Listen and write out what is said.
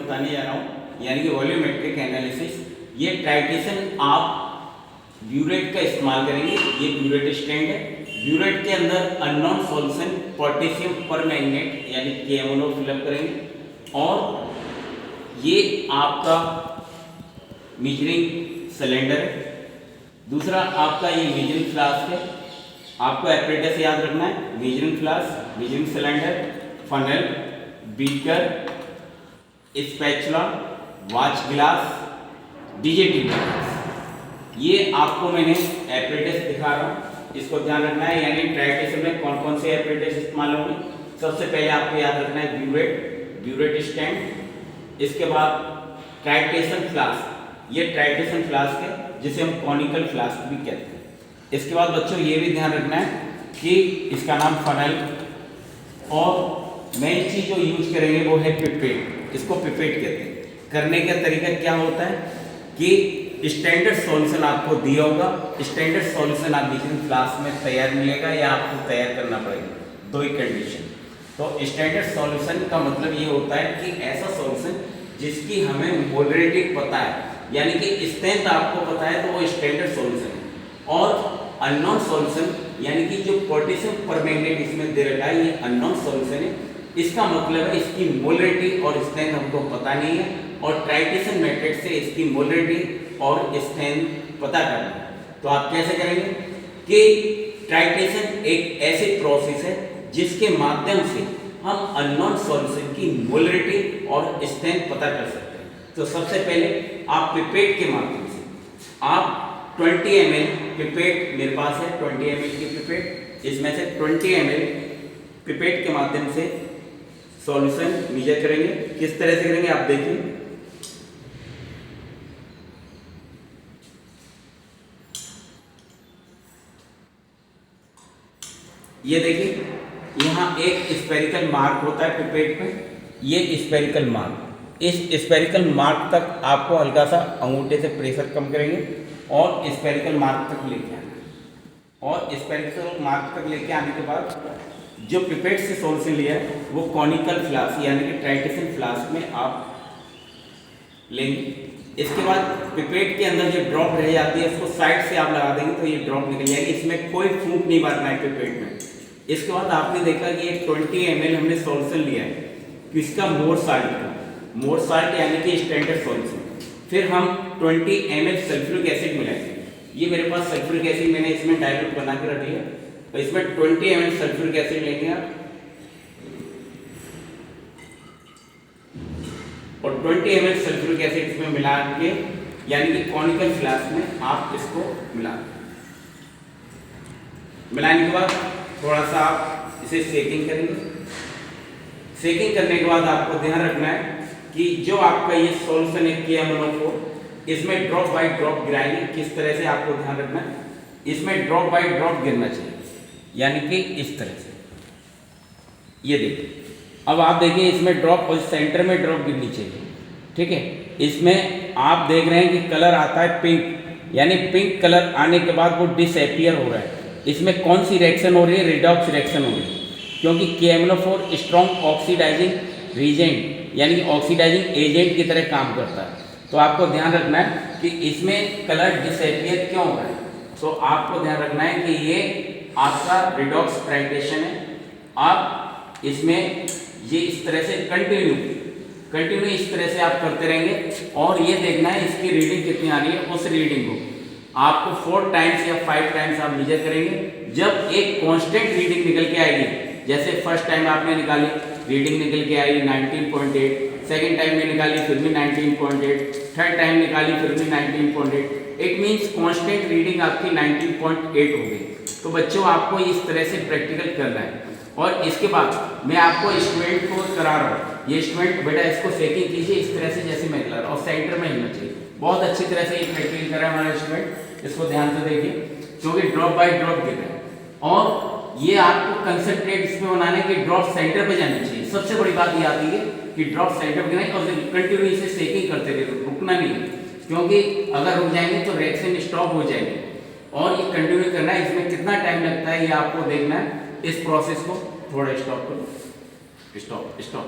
बताने जा रहा हूँ, यानी कि वॉल्यूमेट्रिक एनालिसिस। ये टाइट्रेशन आप ब्यूरेट का इस्तेमाल करेंगे। ये ब्यूरेट स्टैंड है। ब्यूरेट के अंदर अननोन सॉल्यूशन पोटेशियम परमैंगनेट यानी KMnO फिलअप करेंगे और ये आपका मेजरिंग सिलेंडर है। दूसरा आपका ये मेजरिंग फ्लास्क है। आपको एपरेटस याद रखना है, measuring flask, measuring cylinder, funnel, beaker, spatula, watch glass, digestive glass. ये आपको मैंने एपरेटस दिखा रहा हूँ, इसको ध्यान रखना है। यानी टाइट्रेशन में कौन कौन से एपरेटस इस्तेमाल होंगे। सबसे पहले आपको याद रखना है ब्यूरेट स्टैंड। इसके बाद टाइट्रेशन फ्लास्क, ये टाइट्रेशन फ्लास्क है जिसे हम कॉनिकल फ्लास्क भी कहते हैं। इसके बाद बच्चों ये भी ध्यान रखना है कि इसका नाम फनल, और मेन चीज जो यूज करेंगे वो है पिपेट। इसको पिपेट कहते हैं। करने का तरीका क्या होता है कि स्टैंडर्ड सॉल्यूशन आपको दिया होगा, स्टैंडर्ड सॉल्यूशन आप मेजरिंग फ्लास्क में तैयार मिलेगा या आपको तैयार करना पड़ेगा, दो ही कंडीशन। तो स्टैंडर्ड सॉल्यूशन का मतलब ये होता है कि ऐसा सॉल्यूशन जिसकी हमें मोलरिटी पता है, यानी कि स्ट्रेंथ आपको पता है, तो वो स्टैंडर्ड सॉल्यूशन है। और अननोन सॉल्यूशन यानी कि जो पोटेशियम परमैंगनेट इसमें दे रखा है, ये अननोन सॉल्यूशन है। इसका मतलब है इसकी मोलरिटी और स्ट्रेंथ हमको पता नहीं है, और टाइट्रेशन मेथड से इसकी मोलरिटी और स्ट्रेंथ पता करना है। तो आप कैसे करेंगे कि टाइट्रेशन एक ऐसी प्रोसेस है जिसके माध्यम से हम अननोन सॉल्यूशन की मोलरिटी और स्ट्रेंथ पता कर सकते हैं। तो सबसे पहले आप पिपेट के माध्यम से आप 20 ml पिपेट मेरे पास है, 20 ml की पिपेट, इसमें से 20 ml पिपेट के माध्यम से सॉल्यूशन मेजर करेंगे। किस तरह से करेंगे आप देखिए। ये देखिए यहाँ एक स्फेरिकल मार्क होता है पिपेट में, ये स्फेरिकल मार्क, इस स्फेरिकल मार्क तक आपको हल्का सा अंगूठे से प्रेशर कम करेंगे और स्फेरिकल मार्क तक लेके आना है। और स्फेरिकल मार्क तक लेके आने के बाद जो पिपेट से सॉल्यूशन लिया है वो कॉनिकल फ्लास्क यानी कि टाइट्रेशन फ्लास्क में आप लेंगे। इसके बाद पिपेट के अंदर जो ड्रॉप रह जाती है उसको साइड से आप लगा देंगे तो ये ड्रॉप निकल जाएगी। इसमें कोई फूंक नहीं मारना है पिपेट में। इसके बाद आपने देखा कि ये 20 ml हमने सॉल्यूशन लिया है, किसका, मोर साल्ट का, मोर साल्ट यानी कि स्टैंडर्ड सॉल्यूशन। फिर हम 20 ml सल्फ्यूरिक एसिड मिलाएंगे। ये मेरे पास सल्फ्यूरिक एसिड मैंने इसमें डाइल्यूट बना के रखी है, तो इसमें 20 ml सल्फ्यूरिक एसिड लेंगे आप, और 20 ml सल्फ्यूरिक एसिड इसमें मिला के यानी कि कॉनिकल फ्लास्क में आप इसको मिलाने के बाद थोड़ा सा आप इसे सेकिंग करेंगे। सेकिंग करने के बाद आपको ध्यान रखना है कि जो आपका ये सॉल्यूशन है KMnO4, इसमें ड्रॉप बाय ड्रॉप गिराएंगे। किस तरह से आपको ध्यान रखना है, इसमें ड्रॉप बाय ड्रॉप गिरना चाहिए, यानी कि इस तरह से। ये देखिए, अब आप देखिए इसमें ड्रॉप और सेंटर में ड्रॉप गिरनी चाहिए, ठीक है। इसमें आप देख रहे हैं कि कलर आता है पिंक, यानी पिंक कलर आने के बाद वो डिसअपीयर हो रहा है। इसमें कौन सी रिएक्शन हो रही है, रिडॉक्स रिएक्शन हो रही है, क्योंकि KMnO4 स्ट्रॉन्ग ऑक्सीडाइजिंग रीजेंट यानी कि ऑक्सीडाइजिंग एजेंट की तरह काम करता है। तो आपको ध्यान रखना है कि इसमें कलर डिसअपीयर क्यों हो रहा है। तो आपको ध्यान रखना है कि ये आपका रिडॉक्स टाइट्रेशन है। आप इसमें ये इस तरह से कंटिन्यू इस तरह से आप करते रहेंगे, और ये देखना है इसकी रीडिंग कितनी आ रही है। उस रीडिंग को आपको 4 टाइम्स या 5 टाइम्स आप मेजर करेंगे। जब एक कांस्टेंट रीडिंग निकल के आएगी, जैसे फर्स्ट टाइम आपने निकाली, रीडिंग निकल के आई 19.8, सेकेंड टाइम में निकाली फिर भी 19.8, थर्ड टाइम निकाली फिर भी 19.8, इट मीन्स कांस्टेंट रीडिंग आपकी 19.8 हो गई। तो बच्चों आपको इस तरह से प्रैक्टिकल करना है। और इसके बाद मैं आपको इंस्ट्रूमेंट को करा रहा हूँ, ये इंस्ट्रूमेंट बेटा इसको सेटिंग कीजिए इस तरह से जैसे मैं करा रहा हूँ, और सेंटर में हिलना चाहिए। बहुत अच्छी तरह से ये प्रैक्टिकल करा हमारा इंस्ट्रूमेंट, इसको ध्यान से देखिए, क्योंकि ड्रॉप बाय ड्रॉप गिर रहा है। और ये आपको कंसंट्रेट इसमें बनाने की ड्रॉप सेंटर पे जानी चाहिए। सबसे बड़ी बात ये आती है कि ड्रॉप सेंटर पे गिराएं और कंटिन्यू इसे सेकिंग करते रहे, रुकना नहीं, क्योंकि अगर रुक जाएंगे तो रिएक्शन स्टॉप हो जाएगी। और ये कंटिन्यू करना है। इसमें कितना टाइम लगता है ये आपको देखना है। इस प्रोसेस को थोड़ा स्टॉप करो, स्टॉप।